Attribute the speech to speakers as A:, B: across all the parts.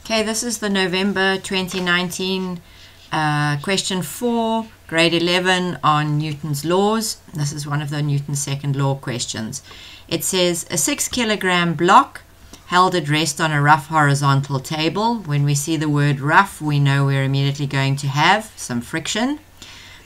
A: Okay, this is the November 2019 question 4, grade 11 on Newton's laws. This is one of the Newton's second law questions. It says a 6 kilogram block held at rest on a rough horizontal table. When we see the word rough, we know we're immediately going to have some friction.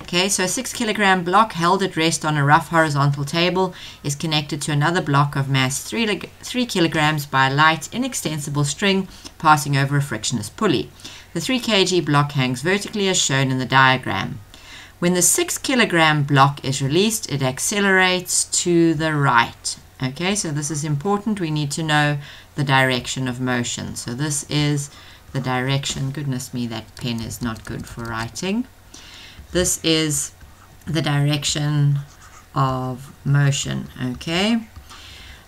A: Okay, so a 6 kilogram block held at rest on a rough horizontal table is connected to another block of mass 3 kilograms by a light, inextensible string passing over a frictionless pulley. The 3 kg block hangs vertically as shown in the diagram. When the 6 kilogram block is released, it accelerates to the right. Okay, so this is important. We need to know the direction of motion. So this is the direction. Goodness me, that pen is not good for writing. This is the direction of motion, okay?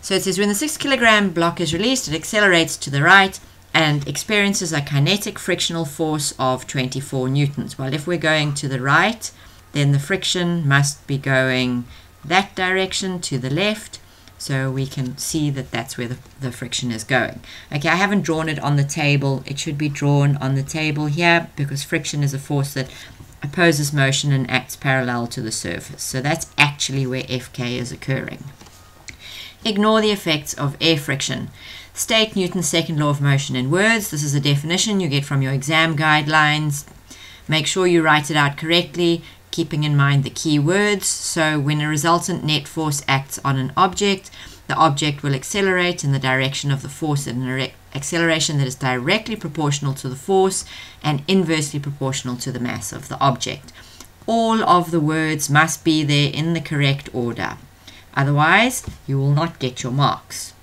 A: So it says when the 6 kilogram block is released, it accelerates to the right and experiences a kinetic frictional force of 24 newtons. Well, if we're going to the right, then the friction must be going that direction to the left, so we can see that that's where the friction is going. Okay, I haven't drawn it on the table. It should be drawn on the table here because friction is a force that opposes motion and acts parallel to the surface. So that's actually where Fk is occurring. Ignore the effects of air friction. State Newton's second law of motion in words. This is a definition you get from your exam guidelines. Make sure you write it out correctly, keeping in mind the key words. So when a resultant net force acts on an object, the object will accelerate in the direction of the force at an acceleration that is directly proportional to the force and inversely proportional to the mass of the object. All of the words must be there in the correct order. Otherwise, you will not get your marks.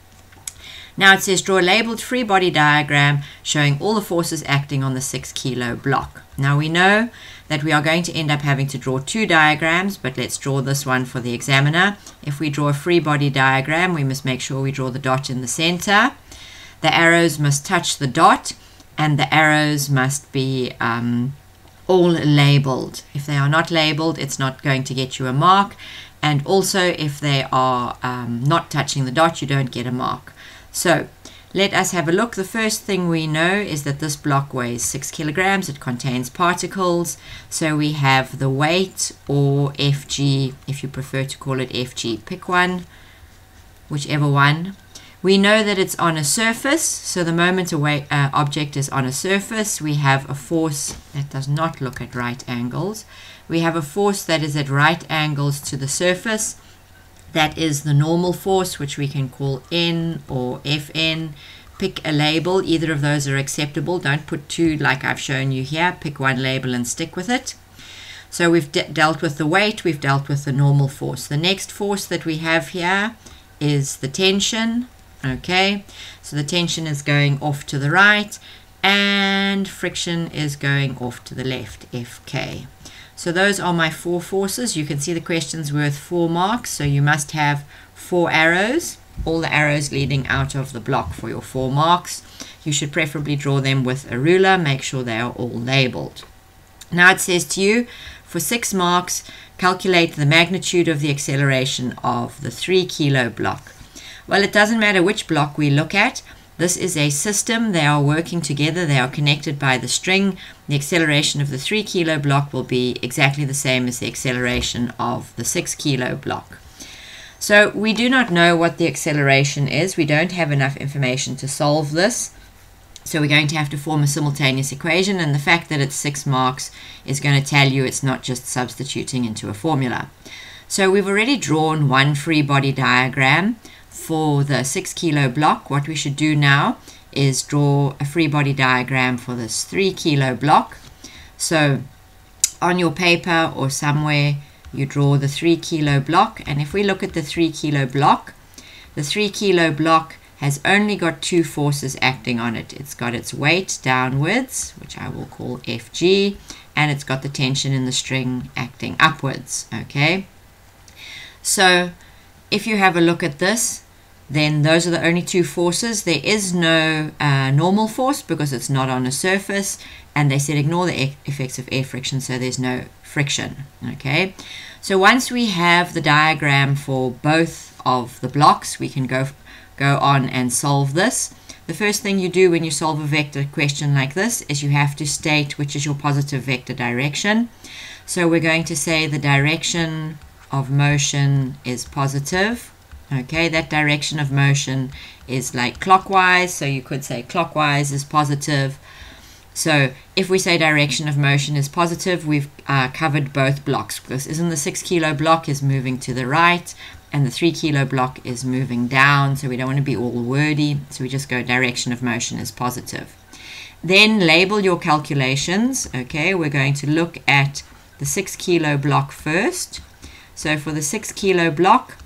A: Now it says draw a labeled free body diagram showing all the forces acting on the 6 kilo block. Now we know that we are going to end up having to draw 2 diagrams, but let's draw this one for the examiner. If we draw a free body diagram, we must make sure we draw the dot in the center. The arrows must touch the dot, and the arrows must be all labeled. If they are not labeled, it's not going to get you a mark. And also, if they are not touching the dot, you don't get a mark. So let us have a look. The first thing we know is that this block weighs 6 kilograms. It contains particles. So we have the weight, or Fg, if you prefer to call it Fg. Pick one, whichever one. We know that it's on a surface. So the moment an object is on a surface, we have a force that does not look at right angles. We have a force that is at right angles to the surface. That is the normal force, which we can call N or Fn. Pick a label. Either of those are acceptable. Don't put 2 like I've shown you here. Pick one label and stick with it. So we've dealt with the weight. We've dealt with the normal force. The next force that we have here is the tension. Okay, so the tension is going off to the right and friction is going off to the left, Fk. So those are my 4 forces. You can see the question's worth 4 marks, so you must have 4 arrows, all the arrows leading out of the block for your 4 marks. You should preferably draw them with a ruler. Make sure they are all labeled. Now it says to you, for 6 marks, calculate the magnitude of the acceleration of the 3 kilo block. Well, it doesn't matter which block we look at. This is a system. They are working together. They are connected by the string. The acceleration of the 3 kilo block will be exactly the same as the acceleration of the 6 kilo block. So we do not know what the acceleration is. We don't have enough information to solve this. So we're going to have to form a simultaneous equation, and the fact that it's 6 marks is going to tell you it's not just substituting into a formula. So we've already drawn one free body diagram for the 6 kilo block. What we should do now is draw a free body diagram for this 3 kilo block. So on your paper or somewhere, you draw the 3 kilo block. And if we look at the 3 kilo block, the 3 kilo block has only got 2 forces acting on it. It's got its weight downwards, which I will call Fg, and it's got the tension in the string acting upwards. Okay, so if you have a look at this, then those are the only 2 forces. There is no normal force because it's not on a surface, and they said ignore the effects of air friction, so there's no friction. Okay, so once we have the diagram for both of the blocks, we can go on and solve this. the first thing you do when you solve a vector question like this is you have to state which is your positive vector direction. So we're going to say the direction of motion is positive. Okay, that direction of motion is like clockwise, so you could say clockwise is positive. So if we say direction of motion is positive, we've covered both blocks, because isn't the 6 kilo block is moving to the right and the 3 kilo block is moving down, so we don't want to be all wordy, so we just go direction of motion is positive. Then label your calculations. Okay, we're going to look at the 6 kilo block first. So for the 6 kilo block,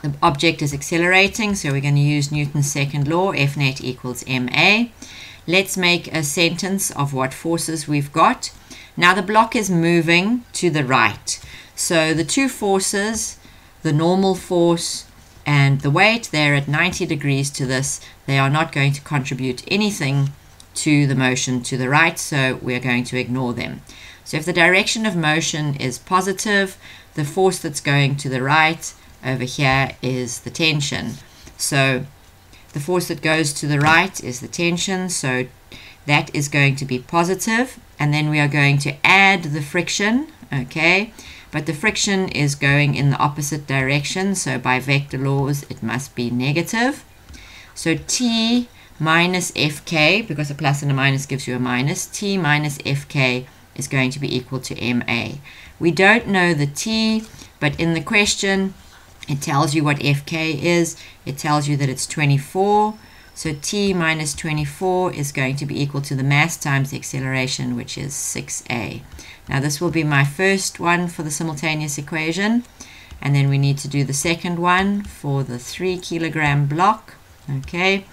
A: the object is accelerating, so we're going to use Newton's second law, F net equals ma. Let's make a sentence of what forces we've got. Now the block is moving to the right, so the two forces, the normal force and the weight, they're at 90 degrees to this. They are not going to contribute anything to the motion to the right, so we're going to ignore them. So if the direction of motion is positive, the force that's going to the right over here is the tension. So the force that goes to the right is the tension, so that is going to be positive. And then we are going to add the friction, okay? But the friction is going in the opposite direction, so by vector laws it must be negative. So T minus Fk, because a plus and a minus gives you a minus, T minus Fk is going to be equal to ma. We don't know the T, but in the question it tells you what Fk is. It tells you that it's 24. So T minus 24 is going to be equal to the mass times the acceleration, which is 6a. Now this will be my first one for the simultaneous equation. And then we need to do the second one for the 3 kilogram block. Okay.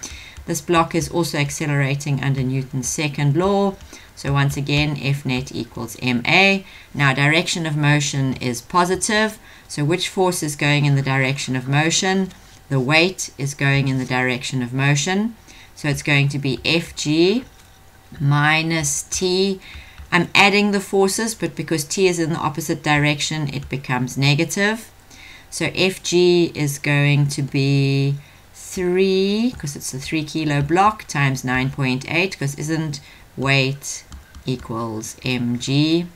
A: This block is also accelerating under Newton's second law. So once again, F net equals ma. Now direction of motion is positive. So which force is going in the direction of motion? The weight is going in the direction of motion. So it's going to be Fg minus T. I'm adding the forces, but because T is in the opposite direction, it becomes negative. So Fg is going to be 3, because it's a 3 kilo block, times 9.8, because isn't weight equals mg,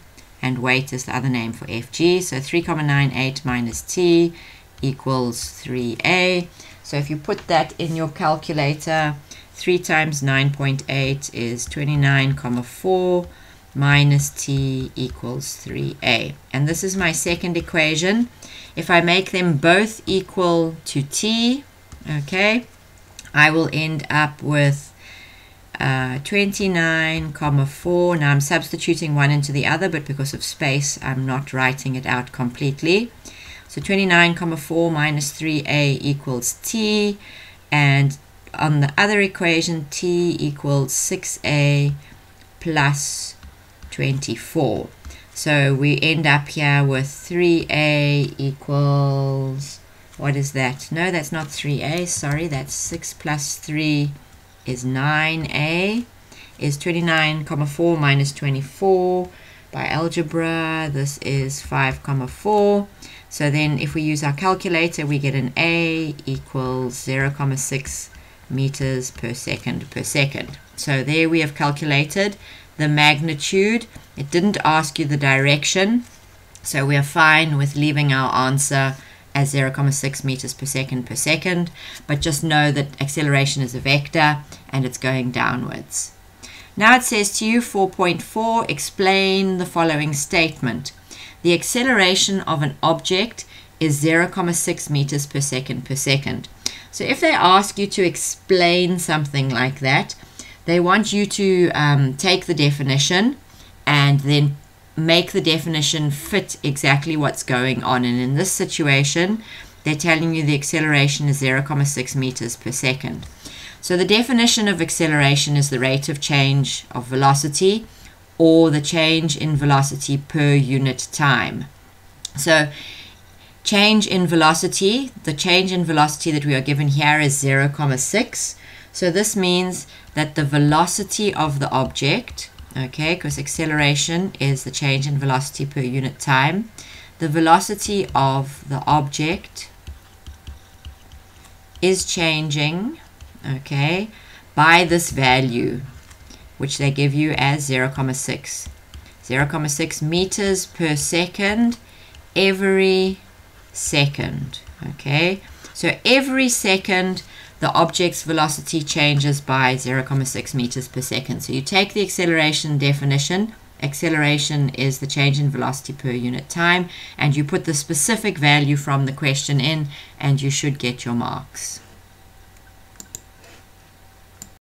A: and weight is the other name for Fg. So 3,98 minus T equals 3a. So if you put that in your calculator, 3 times 9.8 is 29,4 minus T equals 3a. And this is my second equation. If I make them both equal to T, okay, I will end up with 29,4. Now I'm substituting one into the other, but because of space, I'm not writing it out completely. So 29,4 minus 3a equals T, and on the other equation, T equals 6a plus 24. So we end up here with 3a equals, what is that? No, that's not 3a, sorry, that's 6 plus 3 is 9a, is 29,4 minus 24. By algebra, this is 5,4. So then if we use our calculator, we get an a equals 0,6 meters per second per second. So there we have calculated the magnitude. It didn't ask you the direction, so we are fine with leaving our answer as 0,6 meters per second, but just know that acceleration is a vector and it's going downwards. Now it says to you 4.4, explain the following statement. The acceleration of an object is 0,6 meters per second. So if they ask you to explain something like that, they want you to take the definition and then make the definition fit exactly what's going on. And in this situation, they're telling you the acceleration is 0,6 meters per second. So the definition of acceleration is the rate of change of velocity, or the change in velocity per unit time. So change in velocity, the change in velocity that we are given here is 0,6. So this means that the velocity of the object, okay, because acceleration is the change in velocity per unit time, the velocity of the object is changing, okay, by this value, which they give you as 0.6. 0.6 meters per second every second. Okay, so every second the object's velocity changes by 0.6 meters per second. So you take the acceleration definition. Acceleration is the change in velocity per unit time, and you put the specific value from the question in, and you should get your marks.